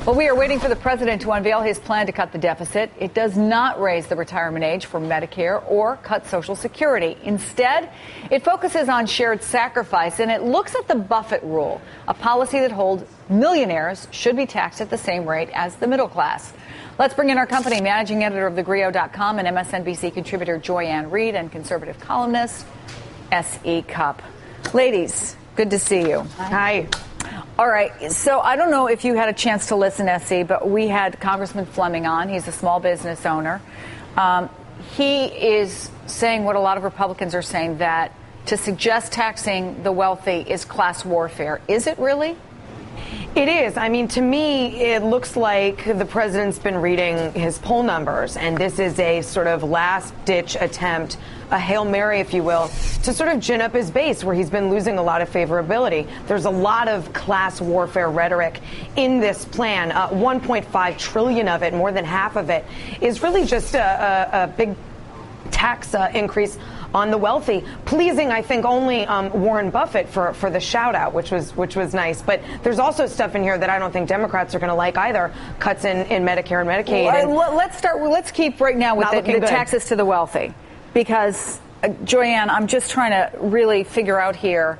Well, we are waiting for the president to unveil his plan to cut the deficit. It does not raise the retirement age for Medicare or cut Social Security. Instead, it focuses on shared sacrifice, and it looks at the Buffett rule, a policy that holds millionaires should be taxed at the same rate as the middle class. Let's bring in our company managing editor of thegrio.com and MSNBC contributor Joy-Ann Reid and conservative columnist S.E. Cupp. Ladies, good to see you. Hi. All right. So I don't know if you had a chance to listen, S.E., but we had Congressman Fleming on. He's a small business owner. He is saying what a lot of Republicans are saying, that to suggest taxing the wealthy is class warfare. Is it really? It is. I mean, to me, it looks like the president's been reading his poll numbers, and this is a sort of last-ditch attempt, a Hail Mary, if you will, to sort of gin up his base where he's been losing a lot of favorability. There's a lot of class warfare rhetoric in this plan. 1.5 trillion of it, more than half of it, is really just a big tax increase on the wealthy, pleasing, I think, only Warren Buffett for the shout out, which was nice. But there's also stuff in here that I don't think Democrats are going to like either. Cuts in Medicare and Medicaid. Let's keep right now with the taxes to the wealthy, because Joy-Ann, I'm just trying to really figure out here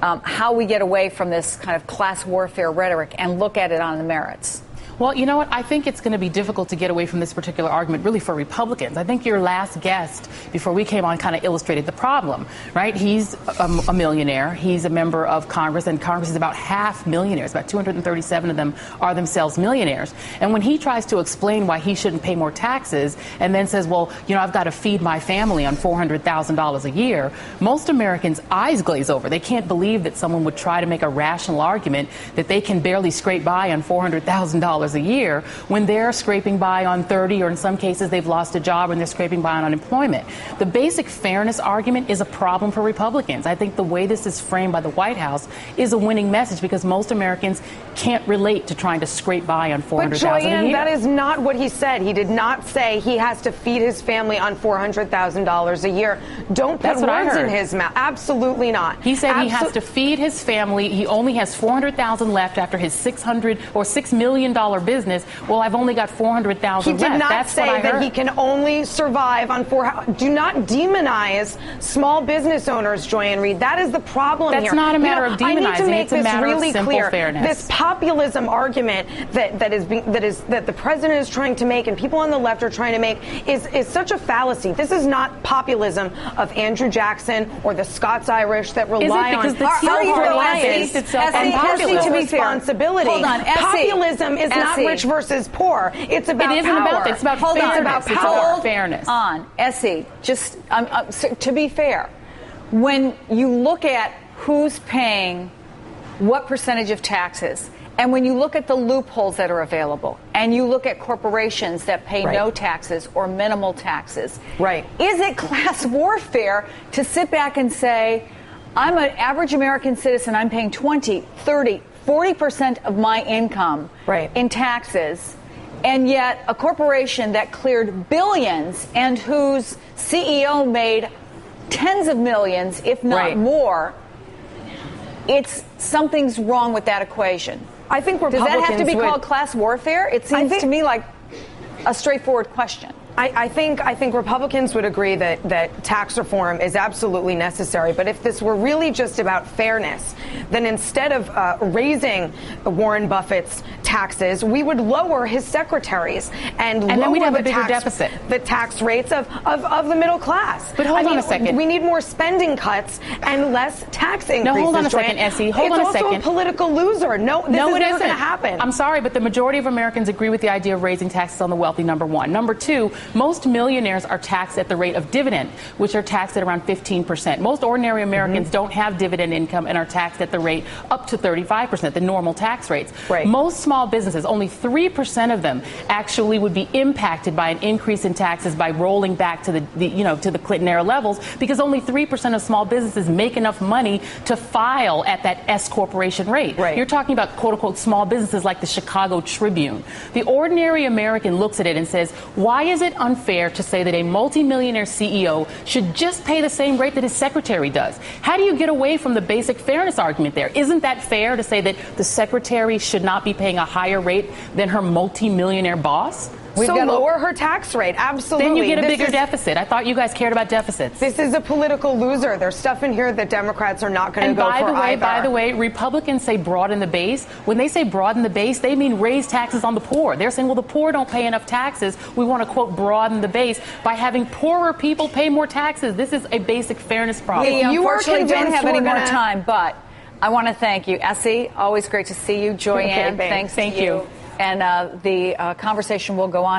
how we get away from this kind of class warfare rhetoric and look at it on the merits. Well, you know what? I think it's going to be difficult to get away from this particular argument, really, for Republicans. I think your last guest, before we came on, kind of illustrated the problem, right? He's a millionaire. He's a member of Congress, and Congress is about half millionaires. About 237 of them are themselves millionaires. And when he tries to explain why he shouldn't pay more taxes and then says, well, you know, I've got to feed my family on $400,000 a year, most Americans' eyes glaze over. They can't believe that someone would try to make a rational argument that they can barely scrape by on $400,000 a year when they're scraping by on 30, or in some cases they've lost a job and they're scraping by on unemployment. The basic fairness argument is a problem for Republicans. I think the way this is framed by the White House is a winning message, because most Americans can't relate to trying to scrape by on $400,000 a year. That is not what he said. He did not say he has to feed his family on $400,000 a year. Don't put words in his mouth. Absolutely not. He said he has to feed his family. He only has $400,000 left after his $6 million business. Well, I've only got $400,000 left. He did not say that he can only survive on Do not demonize small business owners, Joy-Ann Reid. That is the problem here. That's not a matter of demonizing. It's a matter of simple fairness. This populism argument that the president is trying to make and people on the left are trying to make is such a fallacy. This is not populism of Andrew Jackson or the Scots-Irish that rely on self-reliance and populism responsibility. Hold on, populism is not rich versus poor. It's about power. It's about fairness. It's about fairness. On, Essie, just to be fair, when you look at who's paying what percentage of taxes, and when you look at the loopholes that are available, and you look at corporations that pay no taxes or minimal taxes, is it class warfare to sit back and say, I'm an average American citizen, I'm paying 20, 30, 40% of my income in taxes, and yet a corporation that cleared billions and whose CEO made tens of millions, if not more, something's wrong with that equation. I think Republicans does that have to be called class warfare? It seems to me like a straightforward question. I think Republicans would agree that tax reform is absolutely necessary. But if this were really just about fairness, then instead of raising Warren Buffett's taxes, we would lower his secretaries and lower then we'd have a bigger deficit. The tax rates of the middle class. But hold on a second. We need more spending cuts and less tax increases. No, hold on a second, Essie. Hold on a second. It's also a political loser. No, this is never going to happen. I'm sorry, but the majority of Americans agree with the idea of raising taxes on the wealthy, number one. Number two, most millionaires are taxed at the rate of dividend, which are taxed at around 15%. Most ordinary Americans don't have dividend income and are taxed at the rate up to 35%, the normal tax rates. Most small businesses, only 3% of them actually would be impacted by an increase in taxes by rolling back to the Clinton era levels, because only 3% of small businesses make enough money to file at that S corporation rate. You're talking about quote unquote small businesses like the Chicago Tribune. The ordinary American looks at it and says, why is it unfair to say that a multimillionaire CEO should just pay the same rate that his secretary does? How do you get away from the basic fairness argument there? Isn't that fair to say that the secretary should not be paying a higher rate than her multimillionaire boss? So lower her tax rate, absolutely. Then you get a bigger deficit. I thought you guys cared about deficits. This is a political loser. There's stuff in here that Democrats are not going to go for either. By the way, Republicans say broaden the base. When they say broaden the base, they mean raise taxes on the poor. They're saying, well, the poor don't pay enough taxes. We want to, quote, broaden the base by having poorer people pay more taxes. This is a basic fairness problem. We unfortunately don't have any more gonna... time, but I want to thank you. Essie, always great to see you. Joyanne, Thank you. And the conversation will go on.